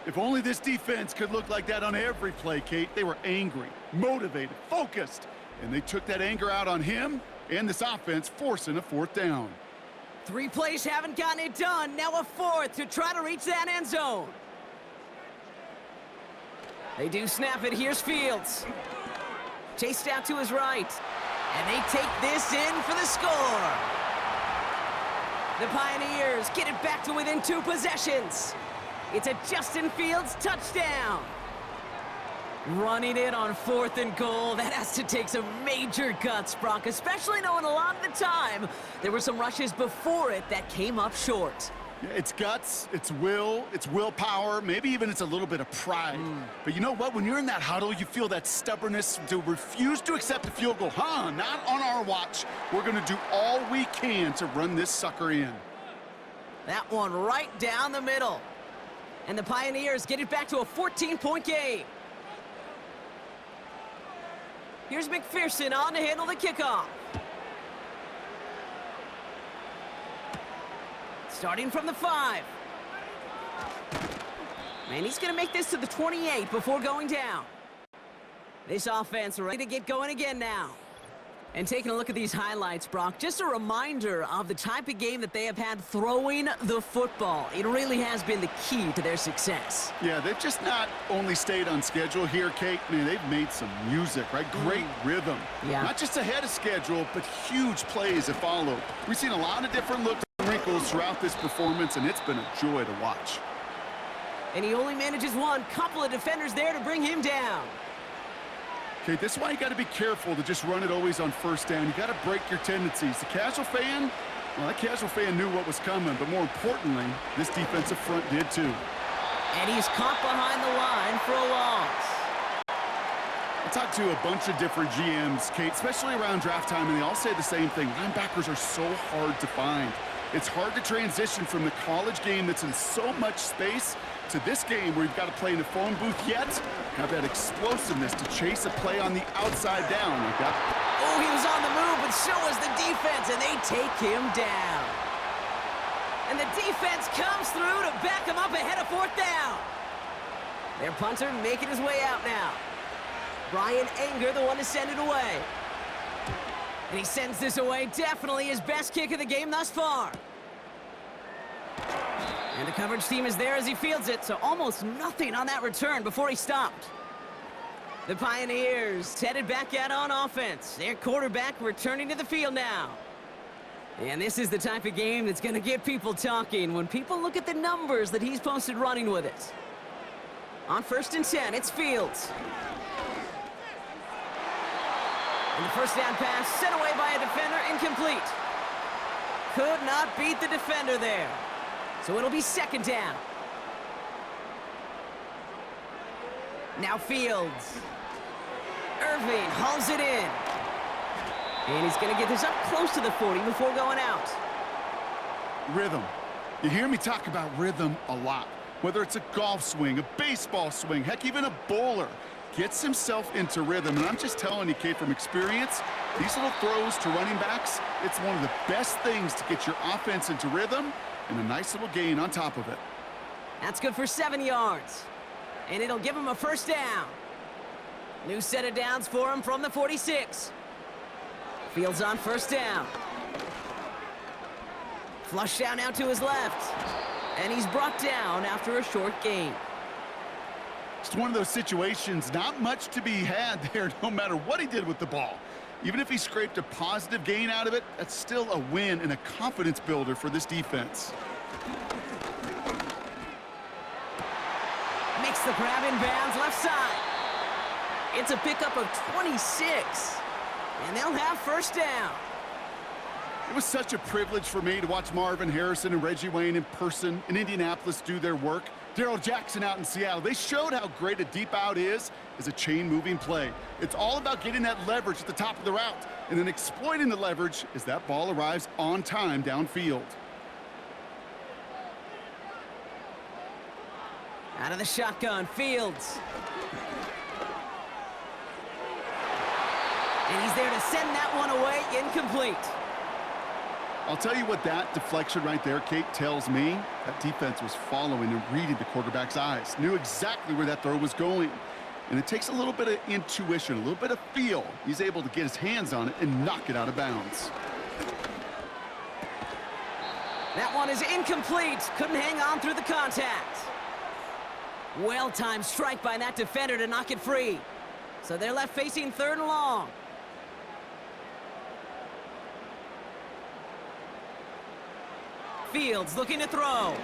If only this defense could look like that on every play, Kate. They were angry, motivated, focused, and they took that anger out on him and this offense, forcing a 4th down. 3 plays haven't gotten it done. Now a 4th to try to reach that end zone. They do snap it. Here's Fields. Chased out to his right. And they take this in for the score. The Pioneers get it back to within 2 possessions. It's a Justin Fields touchdown. Running it on 4th and goal, that has to take some major guts, Brock, especially knowing a lot of the time there were some rushes before it that came up short. Yeah, it's guts, it's will, it's willpower, maybe even it's a little bit of pride. But you know what? When you're in that huddle, you feel that stubbornness to refuse to accept a field goal. Not on our watch. We're going to do all we can to run this sucker in. That one right down the middle. And the Pioneers get it back to a 14-point game. Here's McPherson on to handle the kickoff. Starting from the 5. And he's going to make this to the 28 before going down. This offense ready to get going again now. And taking a look at these highlights, Brock, just a reminder of the type of game that they have had throwing the football. It really has been the key to their success. Yeah, they've just not only stayed on schedule here, Kate. I mean, they've made some music, right? Great rhythm. Yeah. Not just ahead of schedule, but huge plays that follow. We've seen a lot of different looks and wrinkles throughout this performance, and it's been a joy to watch. And he only manages one. Couple of defenders there to bring him down. Okay, this is why you got to be careful to just run it always on 1st down. You got to break your tendencies. The casual fan, well, that casual fan knew what was coming, but more importantly, this defensive front did too. And he's caught behind the line for a loss. I talked to a bunch of different GMs, Kate, especially around draft time, and they all say the same thing. Linebackers are so hard to find. It's hard to transition from the college game that's in so much space to this game where you've got to play in a phone booth yet have that explosiveness to chase a play on the outside down like that. Oh, he was on the move, but so was the defense, and they take him down. And the defense comes through to back him up ahead of 4th down. Their punter making his way out now. Brian Anger, the one to send it away. And he sends this away, definitely his best kick of the game thus far. And the coverage team is there as he fields it, so almost nothing on that return before he stopped. The Pioneers headed back out on offense. Their quarterback returning to the field now. And this is the type of game that's going to get people talking when people look at the numbers that he's posted running with it. On 1st and 10, it's Fields. And the 1st down pass sent away by a defender, incomplete. Could not beat the defender there. So it'll be 2nd down. Now Fields. Irving hauls it in. And he's going to get this up close to the 40 before going out. Rhythm. You hear me talk about rhythm a lot. Whether it's a golf swing, a baseball swing, heck, even a bowler gets himself into rhythm. And I'm just telling you, Kate, from experience, these little throws to running backs, it's one of the best things to get your offense into rhythm and a nice little gain on top of it. That's good for 7 yards. And it'll give him a first down. New set of downs for him from the 46. Fields on first down. Flush down out to his left. And he's brought down after a short gain. It's one of those situations, not much to be had there no matter what he did with the ball. Even if he scraped a positive gain out of it, that's still a win and a confidence builder for this defense. Makes the grab in bounds left side. It's a pickup of 26. And they'll have first down. It was such a privilege for me to watch Marvin Harrison and Reggie Wayne in person in Indianapolis do their work. Darrell Jackson out in Seattle. They showed how great a deep out is as a chain-moving play. It's all about getting that leverage at the top of the route and then exploiting the leverage as that ball arrives on time downfield. Out of the shotgun, Fields. And he's there to send that one away, incomplete. I'll tell you what that deflection right there, Kate, tells me. That defense was following and reading the quarterback's eyes, knew exactly where that throw was going. And it takes a little bit of intuition, a little bit of feel. He's able to get his hands on it and knock it out of bounds. That one is incomplete. Couldn't hang on through the contact. Well-timed strike by that defender to knock it free. So they're left facing third and long. Fields looking to throw.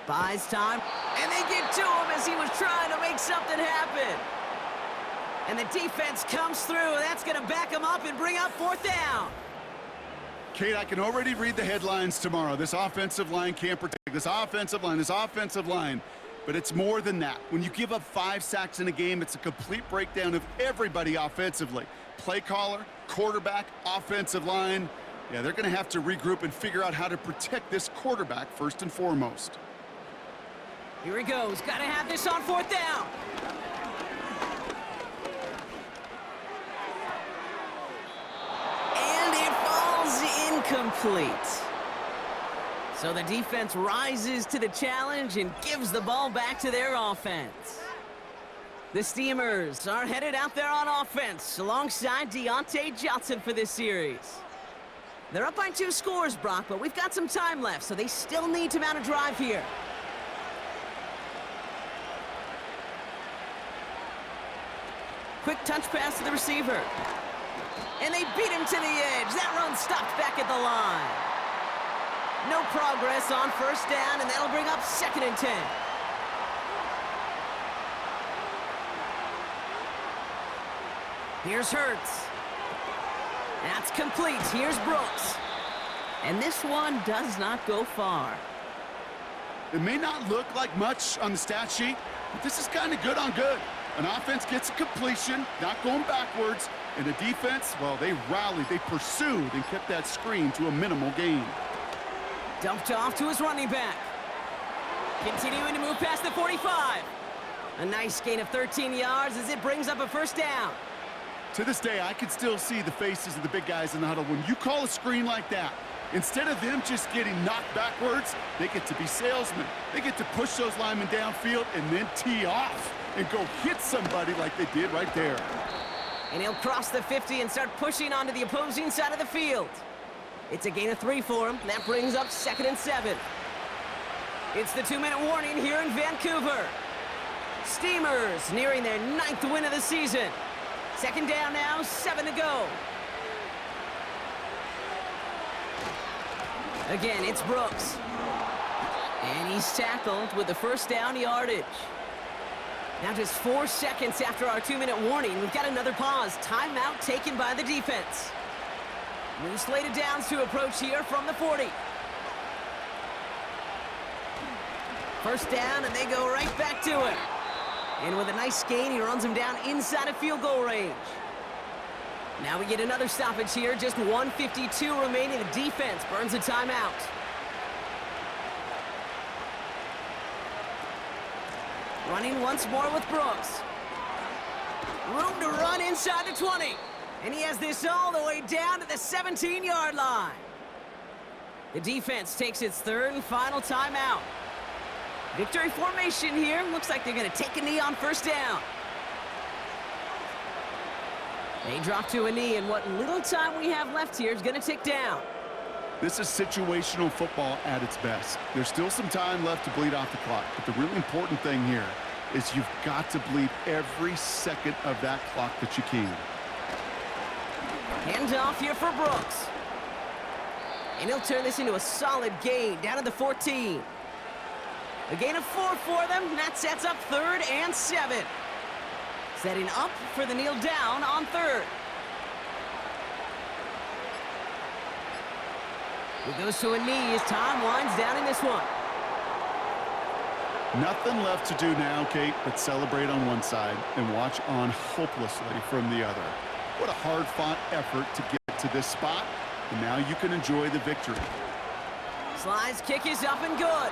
Buys time, and they get to him as he was trying to make something happen. And the defense comes through, and that's going to back him up and bring up fourth down. Kate, I can already read the headlines tomorrow. This offensive line can't protect. This offensive line. But it's more than that. When you give up 5 sacks in a game, it's a complete breakdown of everybody offensively. Play caller, quarterback, offensive line. Yeah, they're going to have to regroup and figure out how to protect this quarterback first and foremost. Here he goes. Got to have this on fourth down. And it falls incomplete. So the defense rises to the challenge and gives the ball back to their offense. The Steamers are headed out there on offense alongside Deontay Johnson for this series. They're up by 2 scores, Brock, but we've got some time left, so they still need to mount a drive here. Quick touch pass to the receiver. And they beat him to the edge. That run stopped back at the line. No progress on first down, and that'll bring up 2nd and 10. Here's Hurts. That's complete. Here's Brooks. And this one does not go far. It may not look like much on the stat sheet, but this is kind of good on good. An offense gets a completion, not going backwards, and the defense, well, they rallied, they pursued, and kept that screen to a minimal gain. Dumped off to his running back. Continuing to move past the 45. A nice gain of 13 yards as it brings up a first down. To this day, I can still see the faces of the big guys in the huddle. When you call a screen like that, instead of them just getting knocked backwards, they get to be salesmen. They get to push those linemen downfield and then tee off and go hit somebody like they did right there. And he'll cross the 50 and start pushing onto the opposing side of the field. It's a gain of 3 for him. That brings up 2nd and 7. It's the 2-minute warning here in Vancouver. Steamers nearing their 9th win of the season. 2nd down now, 7 to go. Again, it's Brooks. And he's tackled with the first down yardage. Now just 4 seconds after our 2-minute warning, we've got another pause. Timeout taken by the defense. New slate of downs to approach here from the 40. First down, and they go right back to it. And with a nice gain, he runs him down inside of field goal range. Now we get another stoppage here. Just 1:52 remaining. The defense burns a timeout. Running once more with Brooks. Room to run inside the 20. And he has this all the way down to the 17-yard line. The defense takes its third and final timeout. Victory formation here. Looks like they're going to take a knee on first down. They drop to a knee, and what little time we have left here is going to tick down. This is situational football at its best. There's still some time left to bleed off the clock, but the really important thing here is you've got to bleed every second of that clock that you can. Handoff here for Brooks. And he'll turn this into a solid gain down to the 14. A gain of 4 for them. That sets up 3rd and 7. Setting up for the kneel down on 3rd. He goes to a knee as time winds down in this one. Nothing left to do now, Kate, but celebrate on one side and watch on hopelessly from the other. What a hard-fought effort to get to this spot, and now you can enjoy the victory. Slide's kick is up and good.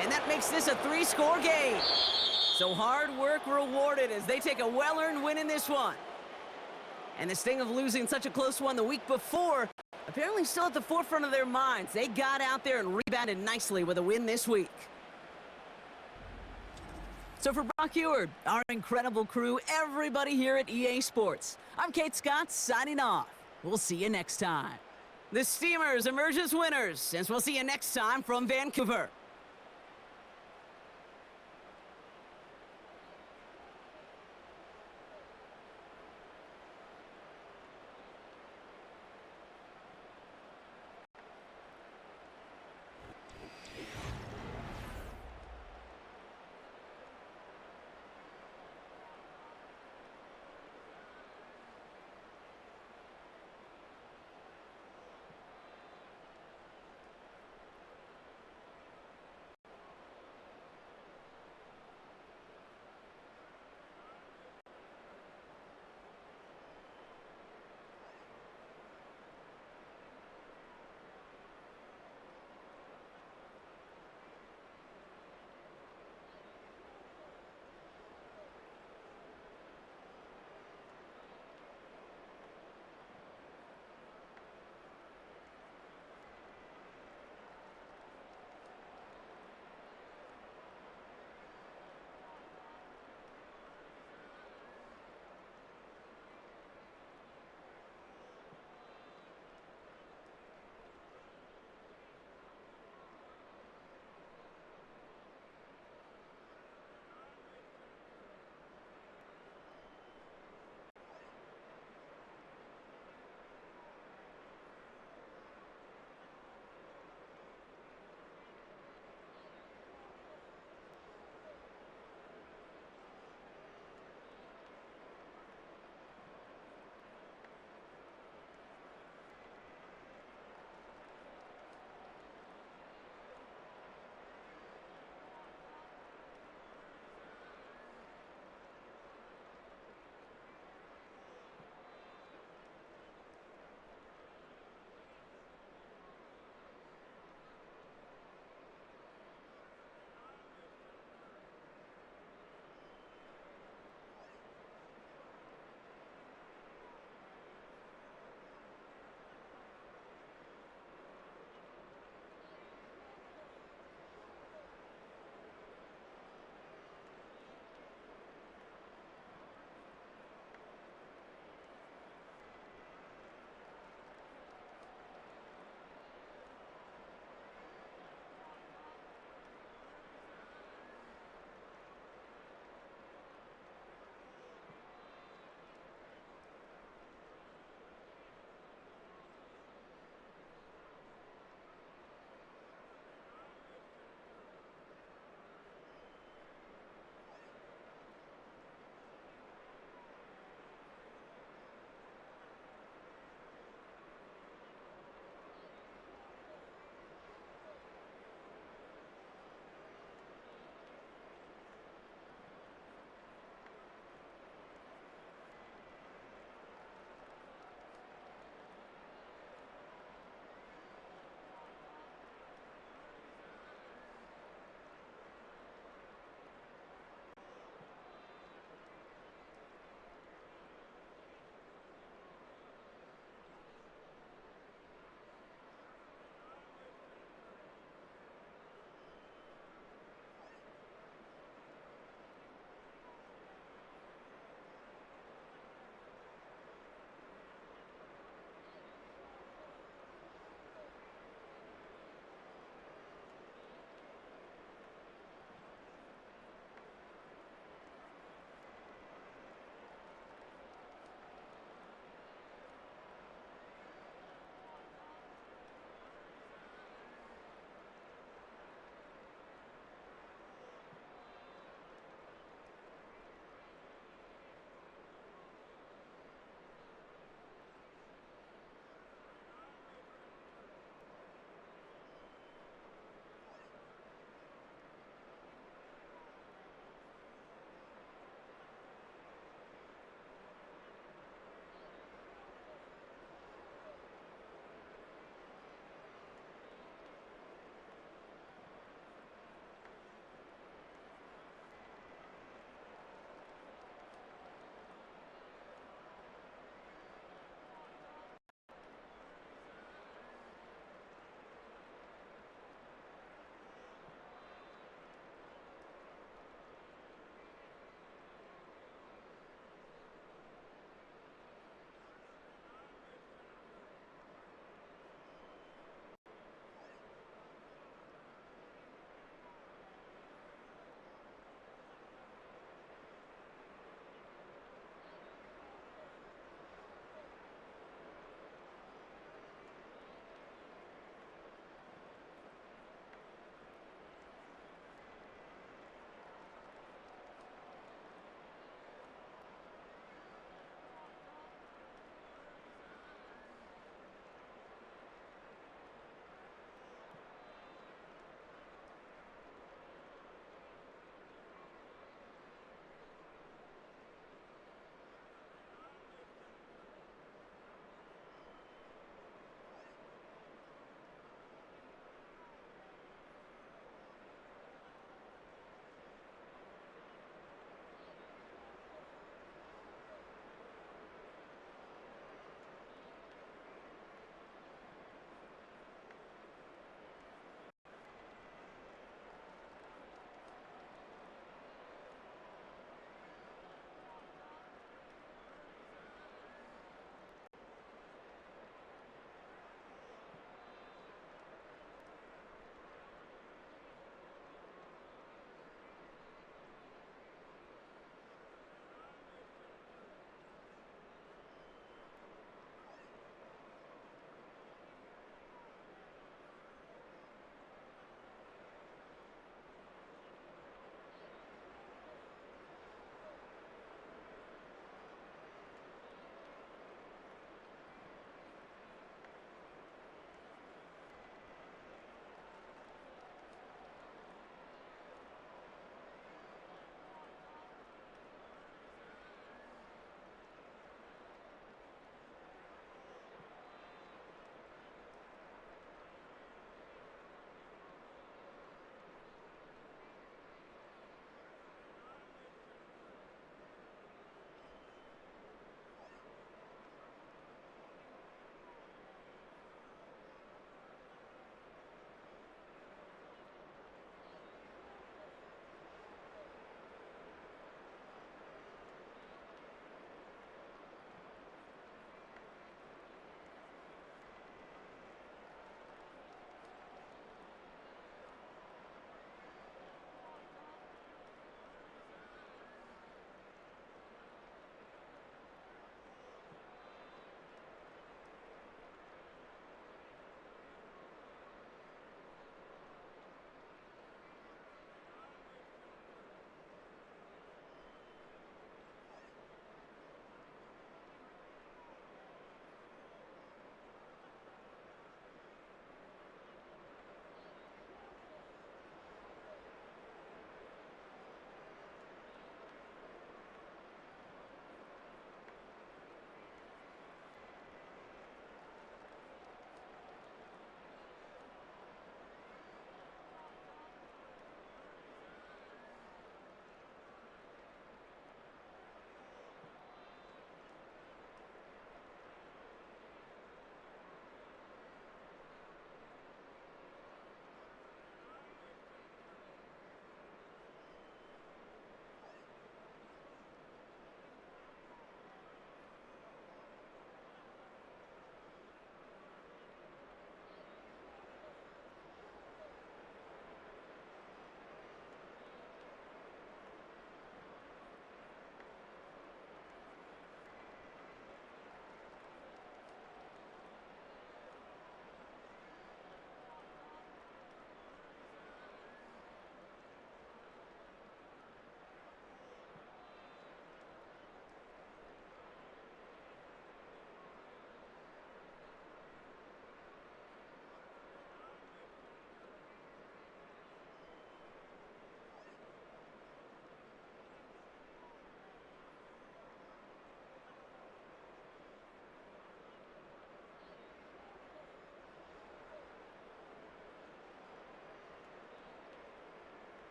And that makes this a 3-score game. So hard work rewarded as they take a well-earned win in this one. And the sting of losing such a close one the week before, apparently still at the forefront of their minds. They got out there and rebounded nicely with a win this week. So for Brock Eward, our incredible crew, everybody here at EA Sports, I'm Kate Scott signing off. We'll see you next time. The Steamers emerge as winners, and we'll see you next time from Vancouver.